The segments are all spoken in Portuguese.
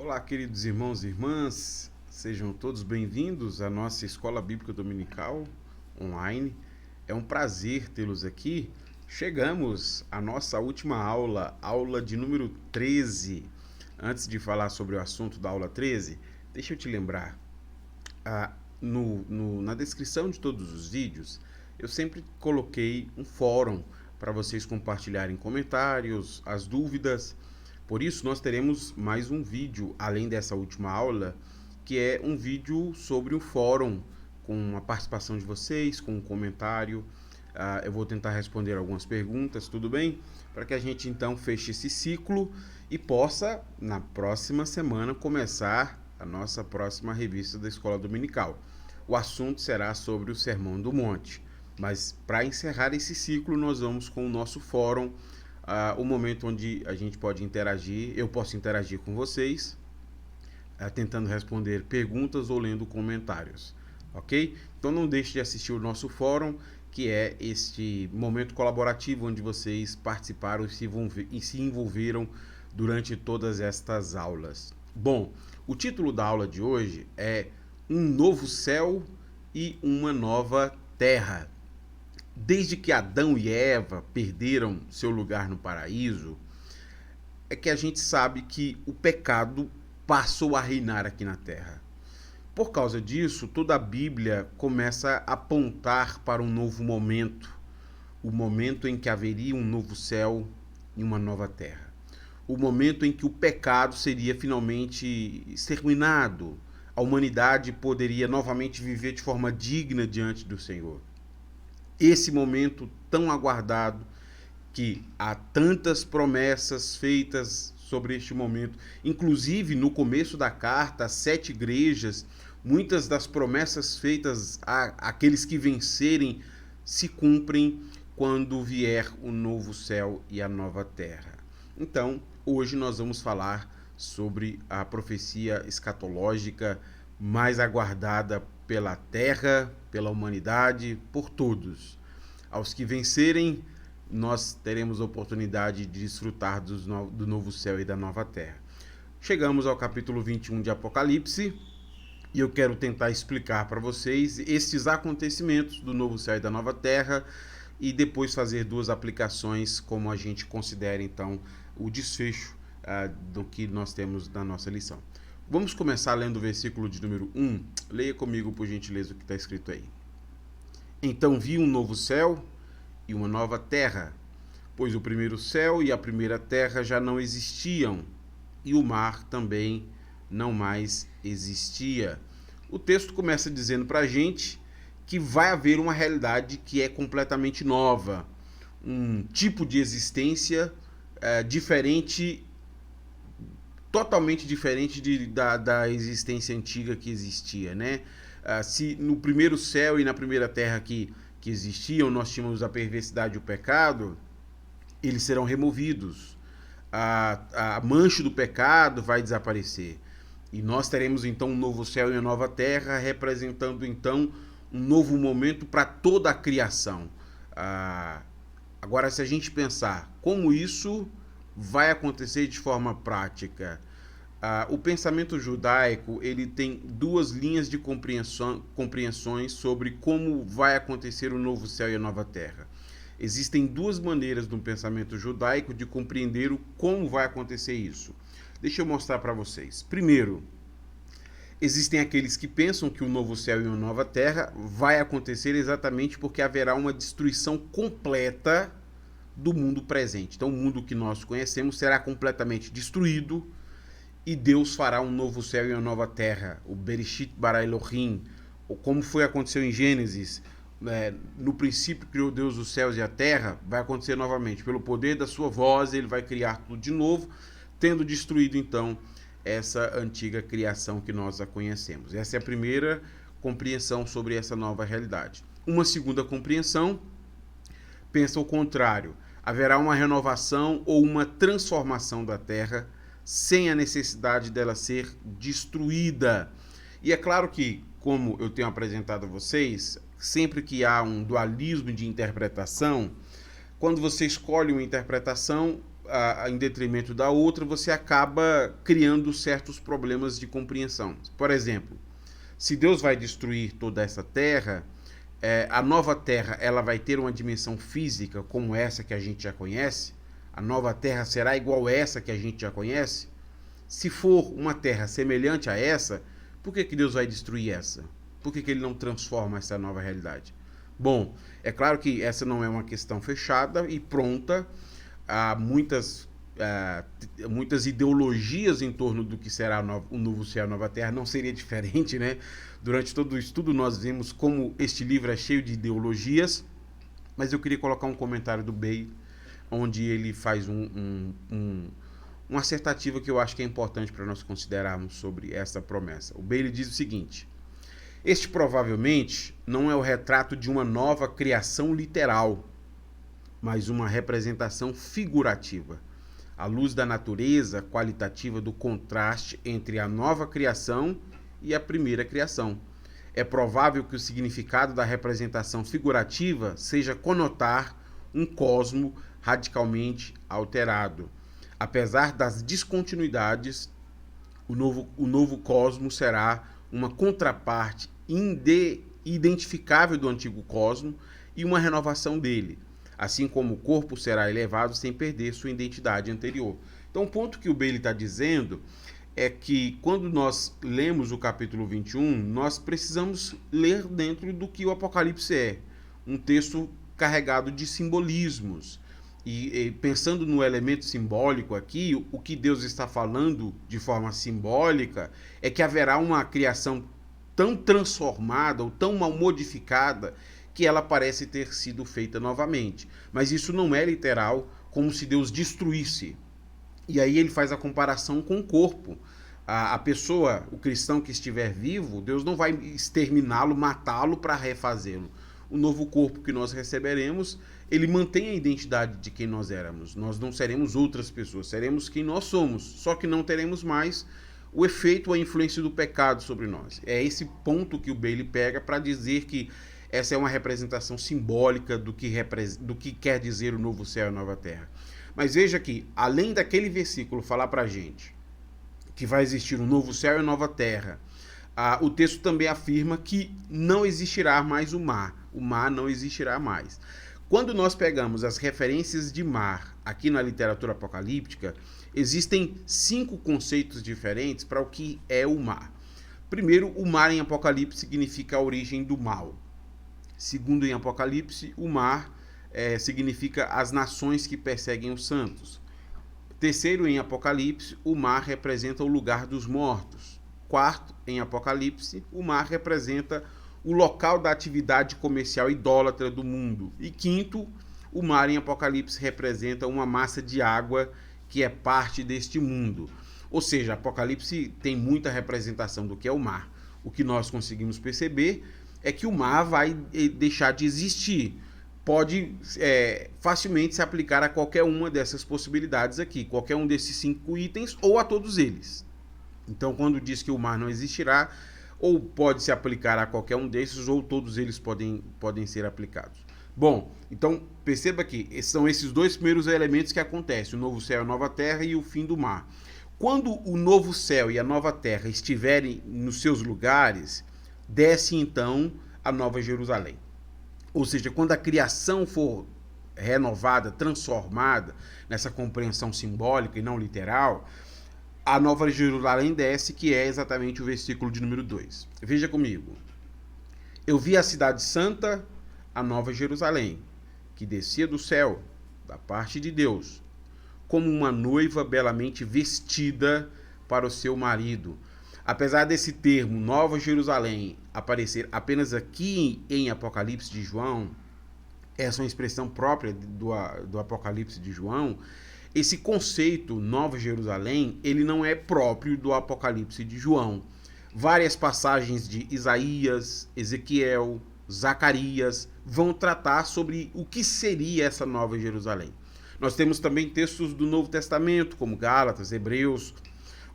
Olá, queridos irmãos e irmãs, sejam todos bem-vindos à nossa Escola Bíblica Dominical online. É um prazer tê-los aqui. Chegamos à nossa última aula, aula de número 13. Antes de falar sobre o assunto da aula 13, deixa eu te lembrar, na descrição de todos os vídeos, eu sempre coloquei um fórum para vocês compartilharem comentários, as dúvidas. Por isso, nós teremos mais um vídeo, além dessa última aula, que é um vídeo sobre o fórum, com a participação de vocês, com um comentário. Eu vou tentar responder algumas perguntas, tudo bem? Para que a gente então feche esse ciclo e possa, na próxima semana, começar a nossa próxima revista da Escola Dominical. O assunto será sobre o Sermão do Monte. Mas para encerrar esse ciclo, nós vamos com o nosso fórum, o momento onde a gente pode interagir, eu posso interagir com vocês, tentando responder perguntas ou lendo comentários, ok? Então não deixe de assistir o nosso fórum, que é este momento colaborativo onde vocês participaram e se envolveram durante todas estas aulas. Bom, o título da aula de hoje é Um Novo Céu e uma Nova Terra. Desde que Adão e Eva perderam seu lugar no paraíso, é que a gente sabe que o pecado passou a reinar aqui na Terra. Por causa disso, toda a Bíblia começa a apontar para um novo momento, o momento em que haveria um novo céu e uma nova terra. O momento em que o pecado seria finalmente exterminado, a humanidade poderia novamente viver de forma digna diante do Senhor. Esse momento tão aguardado, que há tantas promessas feitas sobre este momento, inclusive no começo da carta, às 7 igrejas, muitas das promessas feitas àqueles que vencerem se cumprem quando vier o novo céu e a nova terra. Então, hoje nós vamos falar sobre a profecia escatológica mais aguardada pela terra, pela humanidade, por todos. Aos que vencerem, nós teremos a oportunidade de desfrutar do novo céu e da nova terra. Chegamos ao capítulo 21 de Apocalipse e eu quero tentar explicar para vocês estes acontecimentos do novo céu e da nova terra e depois fazer duas aplicações como a gente considera então o desfecho do que nós temos na nossa lição. Vamos começar lendo o versículo de número 1. Leia comigo, por gentileza, o que está escrito aí. Então vi um novo céu e uma nova terra, pois o primeiro céu e a primeira terra já não existiam, e o mar também não mais existia. O texto começa dizendo para a gente que vai haver uma realidade que é completamente nova, um tipo de existência diferente, totalmente diferente da existência antiga que existia, né? Se no primeiro céu e na primeira terra que existiam, nós tínhamos a perversidade e o pecado, eles serão removidos. A mancha do pecado vai desaparecer. E nós teremos então um novo céu e uma nova terra, representando então um novo momento para toda a criação. Agora, se a gente pensar como isso vai acontecer de forma prática, o pensamento judaico ele tem duas linhas de compreensões sobre como vai acontecer o novo céu e a nova terra. Existem duas maneiras no pensamento judaico de compreender como vai acontecer isso. Deixa eu mostrar para vocês. Primeiro, existem aqueles que pensam que o novo céu e uma nova terra vai acontecer exatamente porque haverá uma destruição completa do mundo presente. Então, o mundo que nós conhecemos será completamente destruído e Deus fará um novo céu e uma nova terra. O Bereshit bara Elohim, ou como aconteceu em Gênesis, no princípio criou Deus os céus e a terra, vai acontecer novamente. Pelo poder da sua voz, ele vai criar tudo de novo, tendo destruído então essa antiga criação que nós a conhecemos. Essa é a primeira compreensão sobre essa nova realidade. Uma segunda compreensão pensa o contrário. Haverá uma renovação ou uma transformação da terra sem a necessidade dela ser destruída. E é claro que, como eu tenho apresentado a vocês, sempre que há um dualismo de interpretação, quando você escolhe uma interpretação, em detrimento da outra, você acaba criando certos problemas de compreensão. Por exemplo, se Deus vai destruir toda essa terra, a nova terra ela vai ter uma dimensão física como essa que a gente já conhece? A nova terra será igual a essa que a gente já conhece? Se for uma terra semelhante a essa, por que Deus vai destruir essa? Por que Ele não transforma essa nova realidade? Bom, é claro que essa não é uma questão fechada e pronta. Há muitas ideologias em torno do que será o novo céu e a nova terra. Não seria diferente, né? Durante todo o estudo nós vimos como este livro é cheio de ideologias, mas eu queria colocar um comentário do Bey, onde ele faz uma assertativa que eu acho que é importante para nós considerarmos sobre essa promessa. O Bey diz o seguinte: este provavelmente não é o retrato de uma nova criação literal, mas uma representação figurativa, à luz da natureza qualitativa do contraste entre a nova criação e a primeira criação. É provável que o significado da representação figurativa seja conotar um cosmo radicalmente alterado. Apesar das descontinuidades, o novo cosmo será uma contraparte identificável do antigo cosmo e uma renovação dele, assim como o corpo será elevado sem perder sua identidade anterior. Então, o ponto que o Bailey está dizendo é que quando nós lemos o capítulo 21, nós precisamos ler dentro do que o Apocalipse é. Um texto carregado de simbolismos. E pensando no elemento simbólico aqui, o que Deus está falando de forma simbólica é que haverá uma criação tão transformada ou tão mal modificada que ela parece ter sido feita novamente. Mas isso não é literal, como se Deus destruísse. E aí ele faz a comparação com o corpo. A pessoa, o cristão que estiver vivo, Deus não vai exterminá-lo, matá-lo para refazê-lo. O novo corpo que nós receberemos, ele mantém a identidade de quem nós éramos. Nós não seremos outras pessoas, seremos quem nós somos, só que não teremos mais o efeito, a influência do pecado sobre nós. É esse ponto que o Bailey pega para dizer que essa é uma representação simbólica do que quer dizer o novo céu e a nova terra. Mas veja que, além daquele versículo falar para a gente que vai existir um novo céu e nova terra, o texto também afirma que não existirá mais o mar não existirá mais. Quando nós pegamos as referências de mar aqui na literatura apocalíptica, existem 5 conceitos diferentes para o que é o mar. Primeiro, o mar em Apocalipse significa a origem do mal. Segundo, em Apocalipse, o mar significa as nações que perseguem os santos. Terceiro, em Apocalipse, o mar representa o lugar dos mortos. Quarto, em Apocalipse, o mar representa o local da atividade comercial idólatra do mundo. E quinto, o mar em Apocalipse representa uma massa de água que é parte deste mundo. Ou seja, Apocalipse tem muita representação do que é o mar. O que nós conseguimos perceber é que o mar vai deixar de existir. Pode facilmente se aplicar a qualquer uma dessas possibilidades aqui, qualquer um desses 5 itens ou a todos eles. Então, quando diz que o mar não existirá, ou pode se aplicar a qualquer um desses, ou todos eles podem ser aplicados. Bom, então perceba que são esses 2 primeiros elementos que acontecem, o novo céu e a nova terra e o fim do mar. Quando o novo céu e a nova terra estiverem nos seus lugares, desce então a nova Jerusalém. Ou seja, quando a criação for renovada, transformada, nessa compreensão simbólica e não literal, a nova Jerusalém desce, que é exatamente o versículo de número 2. Veja comigo. Eu vi a cidade santa, a nova Jerusalém, que descia do céu, da parte de Deus, como uma noiva belamente vestida para o seu marido. Apesar desse termo, Nova Jerusalém, aparecer apenas aqui em Apocalipse de João, essa é uma expressão própria do Apocalipse de João, esse conceito Nova Jerusalém, ele não é próprio do Apocalipse de João. Várias passagens de Isaías, Ezequiel, Zacarias vão tratar sobre o que seria essa Nova Jerusalém. Nós temos também textos do Novo Testamento, como Gálatas, Hebreus.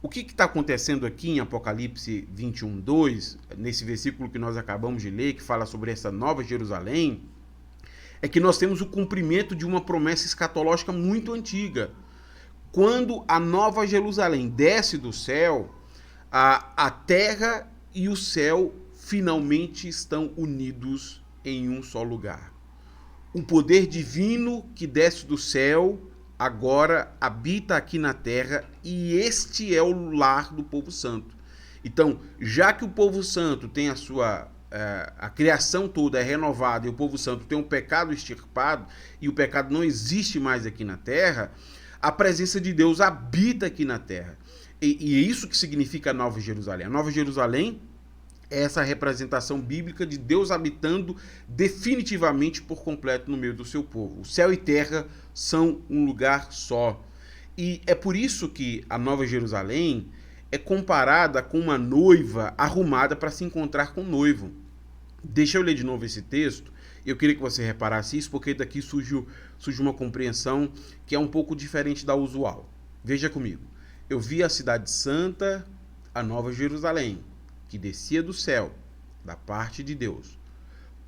O que está acontecendo aqui em Apocalipse 21, 2, nesse versículo que nós acabamos de ler, que fala sobre essa Nova Jerusalém, é que nós temos o cumprimento de uma promessa escatológica muito antiga. quando a Nova Jerusalém desce do céu, a terra e o céu finalmente estão unidos em um só lugar. O poder divino que desce do céu agora habita aqui na terra e este é o lar do povo santo. Então, já que o povo santo tem a criação toda é renovada e o povo santo tem um pecado extirpado e o pecado não existe mais aqui na terra, a presença de Deus habita aqui na terra. E é isso que significa a Nova Jerusalém. A Nova Jerusalém é essa representação bíblica de Deus habitando definitivamente por completo no meio do seu povo. O céu e terra são um lugar só. E é por isso que a Nova Jerusalém é comparada com uma noiva arrumada para se encontrar com o noivo. Deixa eu ler de novo esse texto. Eu queria que você reparasse isso, porque daqui surge uma compreensão que é um pouco diferente da usual. Veja comigo. Eu vi a cidade santa, a Nova Jerusalém, que descia do céu, da parte de Deus,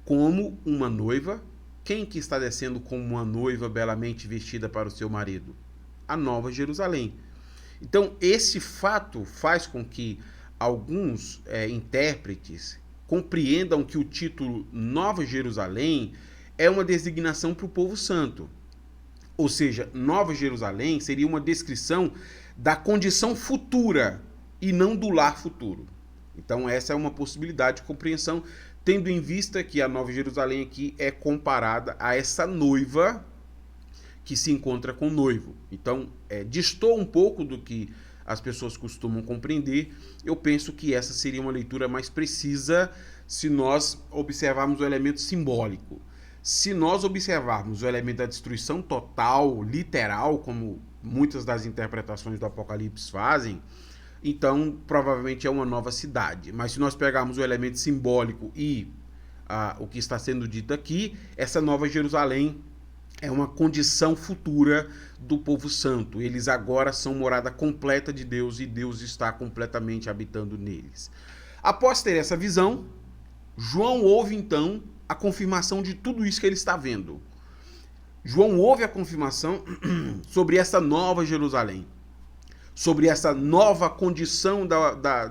como uma noiva. Quem que está descendo como uma noiva belamente vestida para o seu marido? A Nova Jerusalém. Então, esse fato faz com que alguns intérpretes compreendam que o título Nova Jerusalém é uma designação para o povo santo. Ou seja, Nova Jerusalém seria uma descrição da condição futura e não do lar futuro. Então, essa é uma possibilidade de compreensão, tendo em vista que a Nova Jerusalém aqui é comparada a essa noiva que se encontra com o noivo. Então, distou um pouco do que as pessoas costumam compreender. Eu penso que essa seria uma leitura mais precisa se nós observarmos o elemento simbólico. Se nós observarmos o elemento da destruição total, literal, como muitas das interpretações do Apocalipse fazem, então provavelmente é uma nova cidade. Mas se nós pegarmos o elemento simbólico e o que está sendo dito aqui, essa Nova Jerusalém é uma condição futura do povo santo. Eles agora são morada completa de Deus e Deus está completamente habitando neles. Após ter essa visão, João ouve então a confirmação de tudo isso que ele está vendo. João ouve a confirmação sobre essa Nova Jerusalém, sobre essa nova condição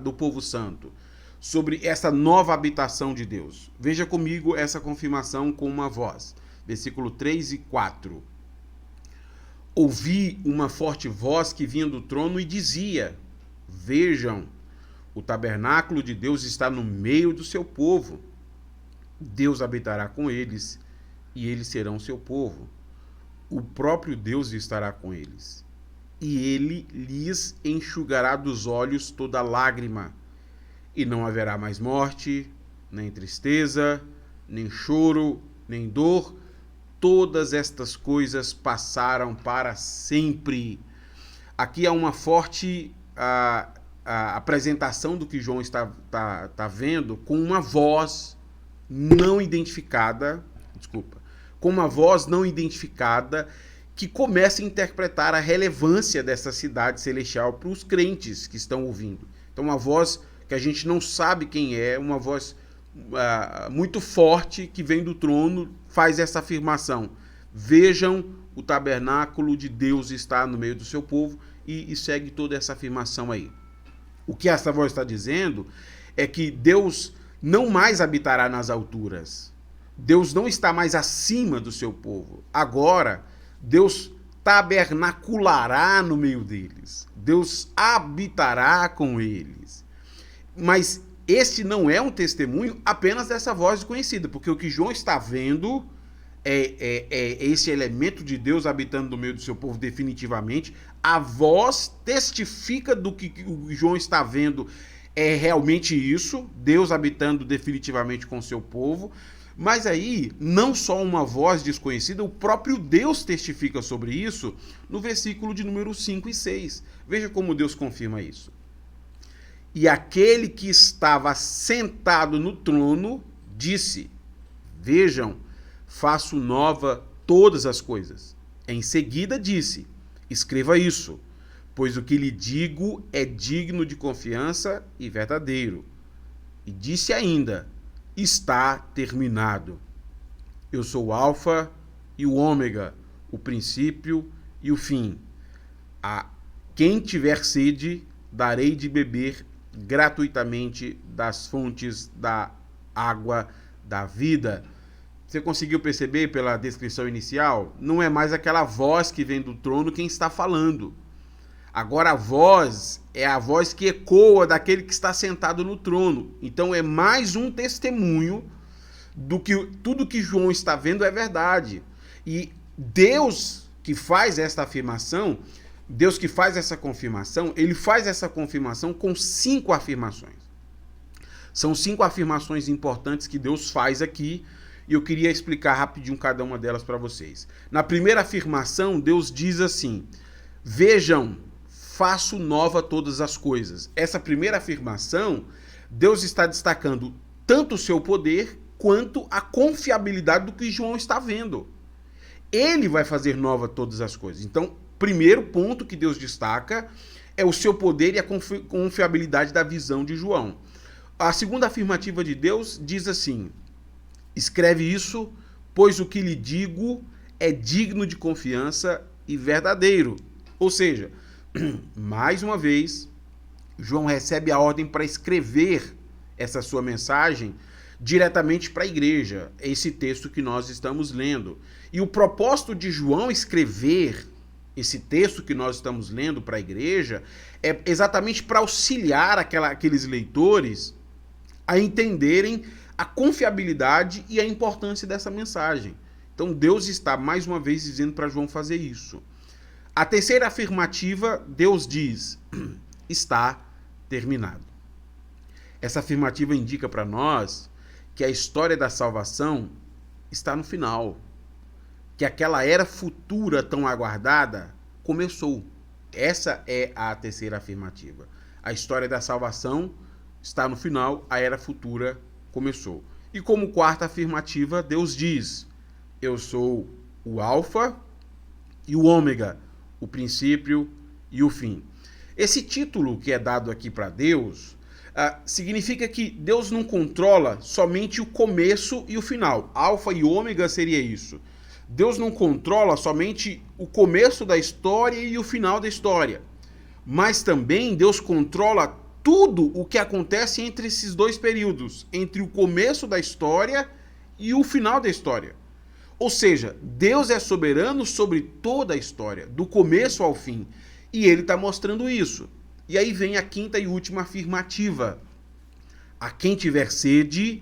do povo santo, sobre essa nova habitação de Deus. Veja comigo essa confirmação com uma voz. Versículo 3 e 4. Ouvi uma forte voz que vinha do trono e dizia: vejam, o tabernáculo de Deus está no meio do seu povo. Deus habitará com eles e eles serão seu povo. O próprio Deus estará com eles. E ele lhes enxugará dos olhos toda lágrima. E não haverá mais morte, nem tristeza, nem choro, nem dor. Todas estas coisas passaram para sempre. Aqui há uma forte apresentação do que João está vendo com uma voz não identificada, com uma voz não identificada que começa a interpretar a relevância dessa cidade celestial para os crentes que estão ouvindo. Então, uma voz que a gente não sabe quem é, uma voz muito forte que vem do trono, faz essa afirmação: vejam, o tabernáculo de Deus está no meio do seu povo, e segue toda essa afirmação aí. O que essa voz está dizendo é que Deus não mais habitará nas alturas. Deus não está mais acima do seu povo. Agora, Deus tabernaculará no meio deles. Deus habitará com eles. Mas este não é um testemunho apenas dessa voz desconhecida, porque o que João está vendo é esse elemento de Deus habitando no meio do seu povo definitivamente. A voz testifica do que o João está vendo é realmente isso, Deus habitando definitivamente com o seu povo. Mas aí, não só uma voz desconhecida, o próprio Deus testifica sobre isso no versículo de número 5 e 6. Veja como Deus confirma isso. E aquele que estava sentado no trono disse: vejam, faço nova todas as coisas. Em seguida disse: escreva isso, pois o que lhe digo é digno de confiança e verdadeiro. E disse ainda: está terminado. Eu sou o Alfa e o Ômega, o princípio e o fim. A quem tiver sede, darei de beber gratuitamente das fontes da água da vida. Você conseguiu perceber pela descrição inicial? Não é mais aquela voz que vem do trono quem está falando. Agora a voz é a voz que ecoa daquele que está sentado no trono. Então é mais um testemunho do que tudo que João está vendo é verdade. E Deus que faz esta afirmação, Deus que faz essa confirmação, ele faz essa confirmação com 5 afirmações. São 5 afirmações importantes que Deus faz aqui e eu queria explicar rapidinho cada uma delas para vocês. Na primeira afirmação, Deus diz assim: vejam, faço nova todas as coisas. Essa primeira afirmação, Deus está destacando tanto o seu poder quanto a confiabilidade do que João está vendo. Ele vai fazer nova todas as coisas. Então, primeiro ponto que Deus destaca é o seu poder e a confiabilidade da visão de João. A segunda afirmativa de Deus diz assim: escreve isso, pois o que lhe digo é digno de confiança e verdadeiro. Ou seja, mais uma vez, João recebe a ordem para escrever essa sua mensagem diretamente para a igreja, esse texto que nós estamos lendo. E o propósito de João escrever esse texto que nós estamos lendo para a igreja é exatamente para auxiliar aqueles leitores a entenderem a confiabilidade e a importância dessa mensagem. Então Deus está mais uma vez dizendo para João fazer isso. A terceira afirmativa, Deus diz: está terminado. Essa afirmativa indica para nós que a história da salvação está no final, que aquela era futura tão aguardada começou. Essa é a terceira afirmativa. A história da salvação está no final, a era futura começou. E como quarta afirmativa, Deus diz: eu sou o Alfa e o Ômega, o princípio e o fim. Esse título que é dado aqui para Deus significa que Deus não controla somente o começo e o final. Alfa e Ômega seria isso. Deus não controla somente o começo da história e o final da história, mas também Deus controla tudo o que acontece entre esses dois períodos, entre o começo da história e o final da história. Ou seja, Deus é soberano sobre toda a história, do começo ao fim, e ele está mostrando isso. E aí vem a quinta e última afirmativa: a quem tiver sede,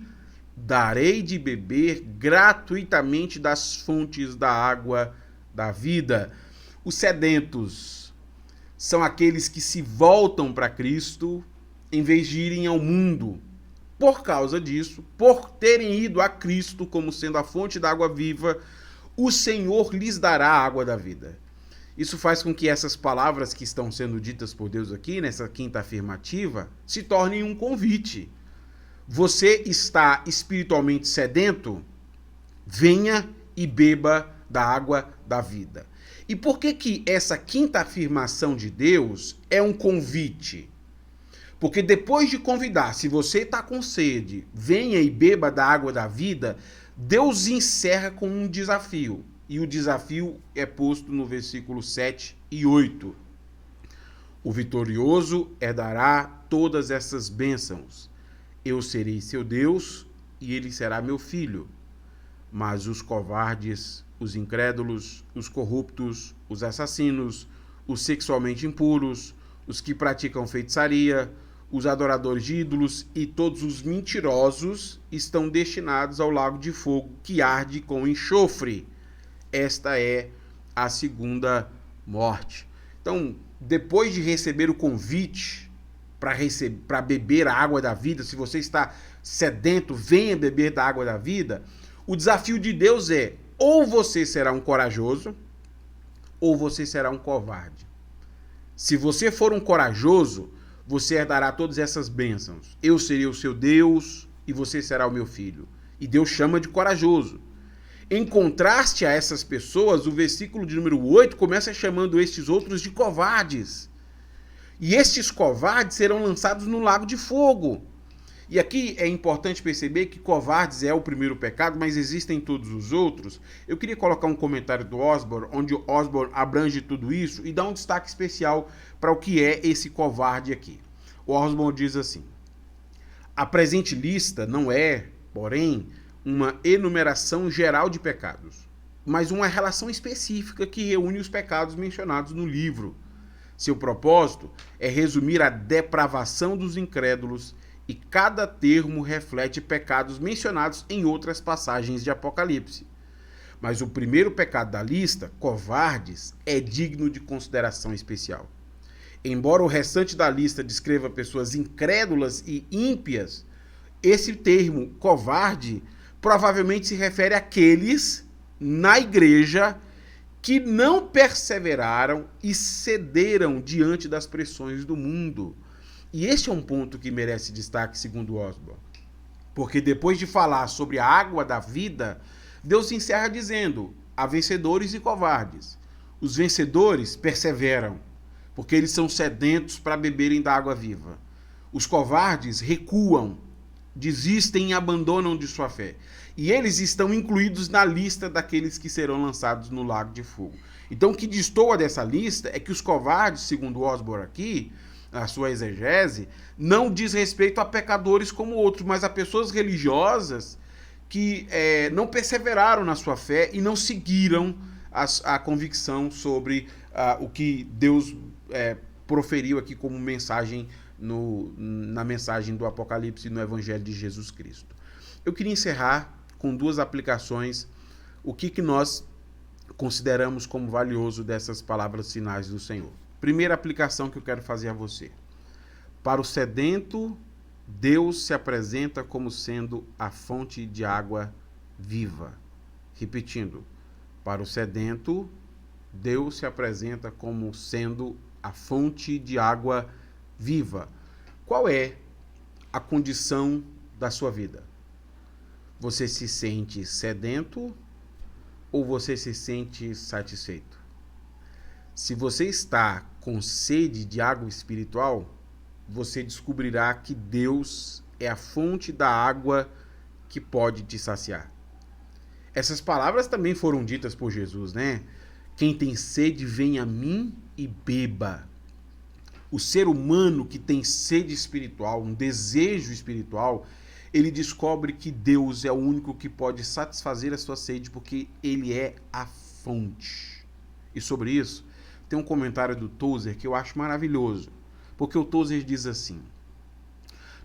darei de beber gratuitamente das fontes da água da vida. Os sedentos são aqueles que se voltam para Cristo em vez de irem ao mundo. Por causa disso, por terem ido a Cristo como sendo a fonte da água viva, o Senhor lhes dará a água da vida. Isso faz com que essas palavras que estão sendo ditas por Deus aqui, nessa quinta afirmativa, se tornem um convite. Você está espiritualmente sedento? Venha e beba da água da vida. E por que essa quinta afirmação de Deus é um convite? Porque depois de convidar, se você está com sede, venha e beba da água da vida, Deus encerra com um desafio. E o desafio é posto no versículo 7 e 8. O vitorioso herdará todas essas bênçãos. Eu serei seu Deus e ele será meu filho. Mas os covardes, os incrédulos, os corruptos, os assassinos, os sexualmente impuros, os que praticam feitiçaria, os adoradores de ídolos e todos os mentirosos estão destinados ao lago de fogo que arde com enxofre. Esta é a segunda morte. Então, depois de receber o convite para beber a água da vida, se você está sedento, venha beber da água da vida, o desafio de Deus é: ou você será um corajoso, ou você será um covarde. Se você for um corajoso, você herdará todas essas bênçãos. Eu serei o seu Deus e você será o meu filho. E Deus chama de corajoso. Em contraste a essas pessoas, o versículo de número 8 começa chamando estes outros de covardes. E estes covardes serão lançados no lago de fogo. E aqui é importante perceber que covardes é o primeiro pecado, mas existem todos os outros. Eu queria colocar um comentário do Osborne, onde o Osborne abrange tudo isso e dá um destaque especial para o que é esse covarde aqui. O Osborne diz assim: a presente lista não é, porém, uma enumeração geral de pecados, mas uma relação específica que reúne os pecados mencionados no livro. Seu propósito é resumir a depravação dos incrédulos e cada termo reflete pecados mencionados em outras passagens de Apocalipse. Mas o primeiro pecado da lista, covardes, é digno de consideração especial. Embora o restante da lista descreva pessoas incrédulas e ímpias, esse termo covarde provavelmente se refere àqueles na igreja que não perseveraram e cederam diante das pressões do mundo. E este é um ponto que merece destaque, segundo Osborne. Porque depois de falar sobre a água da vida, Deus encerra dizendo: há vencedores e covardes. Os vencedores perseveram, porque eles são sedentos para beberem da água viva. Os covardes recuam, desistem e abandonam de sua fé. E eles estão incluídos na lista daqueles que serão lançados no lago de fogo. Então, o que destoa dessa lista é que os covardes, segundo Osborne aqui, a sua exegese, não diz respeito a pecadores como outros, mas a pessoas religiosas que não perseveraram na sua fé e não seguiram a convicção sobre o que Deus proferiu aqui como mensagem na mensagem do Apocalipse e no Evangelho de Jesus Cristo. Eu queria encerrar com duas aplicações, o que nós consideramos como valioso dessas palavras finais do Senhor. Primeira aplicação que eu quero fazer a você. Para o sedento, Deus se apresenta como sendo a fonte de água viva. Repetindo, para o sedento, Deus se apresenta como sendo a fonte de água viva. Qual é a condição da sua vida? Você se sente sedento ou você se sente satisfeito? Se você está com sede de água espiritual, você descobrirá que Deus é a fonte da água que pode te saciar. Essas palavras também foram ditas por Jesus, né? Quem tem sede, vem a mim e beba. O ser humano que tem sede espiritual, um desejo espiritual, ele descobre que Deus é o único que pode satisfazer a sua sede, porque ele é a fonte. E sobre isso, tem um comentário do Tozer que eu acho maravilhoso, porque o Tozer diz assim: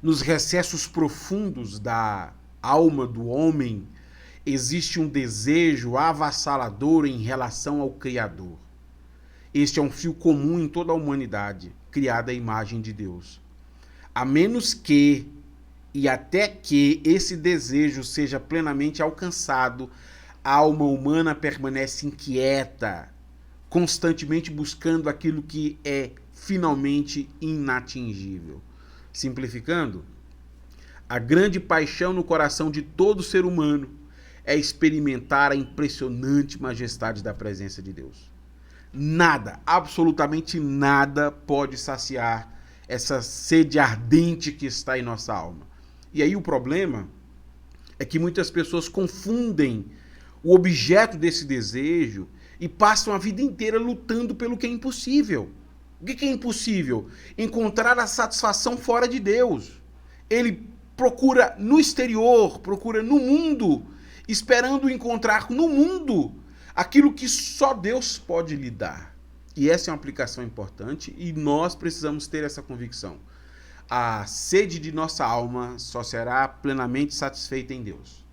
nos recessos profundos da alma do homem existe um desejo avassalador em relação ao Criador. Este é um fio comum em toda a humanidade, criada à imagem de Deus. A menos que e até que esse desejo seja plenamente alcançado, a alma humana permanece inquieta, constantemente buscando aquilo que é finalmente inatingível. Simplificando, a grande paixão no coração de todo ser humano é experimentar a impressionante majestade da presença de Deus. Nada, absolutamente nada pode saciar essa sede ardente que está em nossa alma. E aí o problema é que muitas pessoas confundem o objeto desse desejo e passam a vida inteira lutando pelo que é impossível. O que é impossível? Encontrar a satisfação fora de Deus. Ele procura no exterior, procura no mundo, esperando encontrar no mundo aquilo que só Deus pode lhe dar. E essa é uma aplicação importante e nós precisamos ter essa convicção. A sede de nossa alma só será plenamente satisfeita em Deus.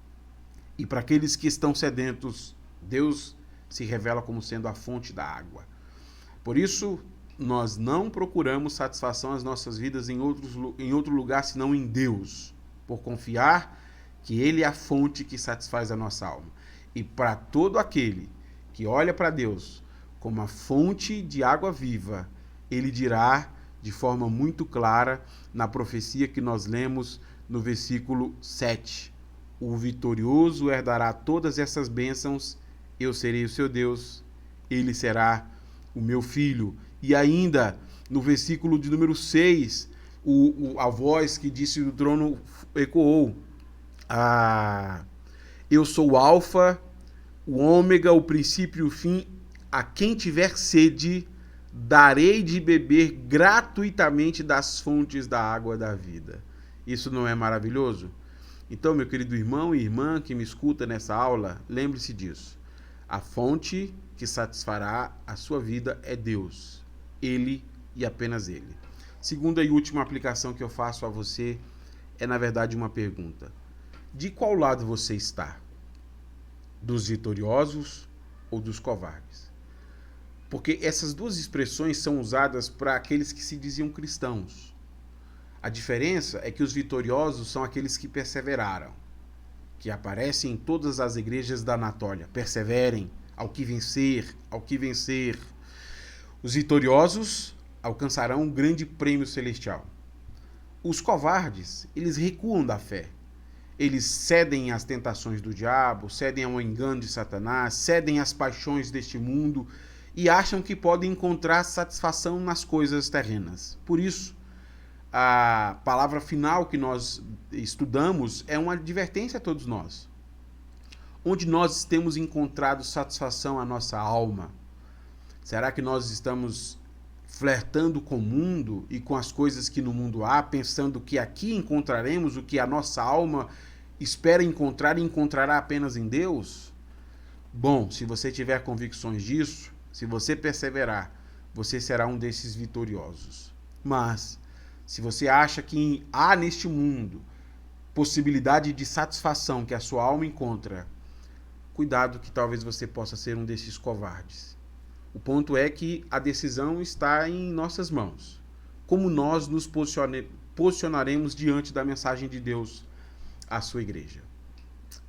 E para aqueles que estão sedentos, Deus se revela como sendo a fonte da água. Por isso, nós não procuramos satisfação às nossas vidas em outro lugar senão em Deus, por confiar que Ele é a fonte que satisfaz a nossa alma. E para todo aquele que olha para Deus como a fonte de água viva, Ele dirá de forma muito clara na profecia que nós lemos no versículo 7. O vitorioso herdará todas essas bênçãos, eu serei o seu Deus, ele será o meu filho. E ainda, no versículo de número 6, A voz que disse do trono ecoou. Eu sou o Alfa, o Ômega, o princípio e o fim. A quem tiver sede, darei de beber gratuitamente das fontes da água da vida. Isso não é maravilhoso? Então, meu querido irmão e irmã que me escuta nessa aula, lembre-se disso. A fonte que satisfará a sua vida é Deus. Ele e apenas Ele. Segunda e última aplicação que eu faço a você é, na verdade, uma pergunta. De qual lado você está? Dos vitoriosos ou dos covardes? Porque essas duas expressões são usadas para aqueles que se diziam cristãos. A diferença é que os vitoriosos são aqueles que perseveraram, que aparecem em todas as igrejas da Anatólia. Perseverem, ao que vencer, ao que vencer. Os vitoriosos alcançarão um grande prêmio celestial. Os covardes, eles recuam da fé. Eles cedem às tentações do diabo, cedem ao engano de Satanás, cedem às paixões deste mundo e acham que podem encontrar satisfação nas coisas terrenas. Por isso, a palavra final que nós estudamos é uma advertência a todos nós. Onde nós temos encontrado satisfação à nossa alma? Será que nós estamos flertando com o mundo e com as coisas que no mundo há, pensando que aqui encontraremos o que a nossa alma espera encontrar e encontrará apenas em Deus? Bom, se você tiver convicções disso, se você perseverar, você será um desses vitoriosos. Mas, se você acha que há neste mundo possibilidade de satisfação que a sua alma encontra, cuidado que talvez você possa ser um desses covardes. O ponto é que a decisão está em nossas mãos. Como nós nos posicionaremos diante da mensagem de Deus à sua igreja.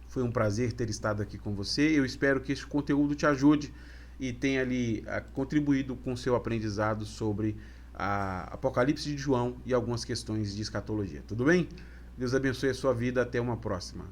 Foi um prazer ter estado aqui com você. Eu espero que este conteúdo te ajude e tenha ali contribuído com o seu aprendizado sobre a Apocalipse de João e algumas questões de escatologia. Tudo bem? Deus abençoe a sua vida. Até uma próxima.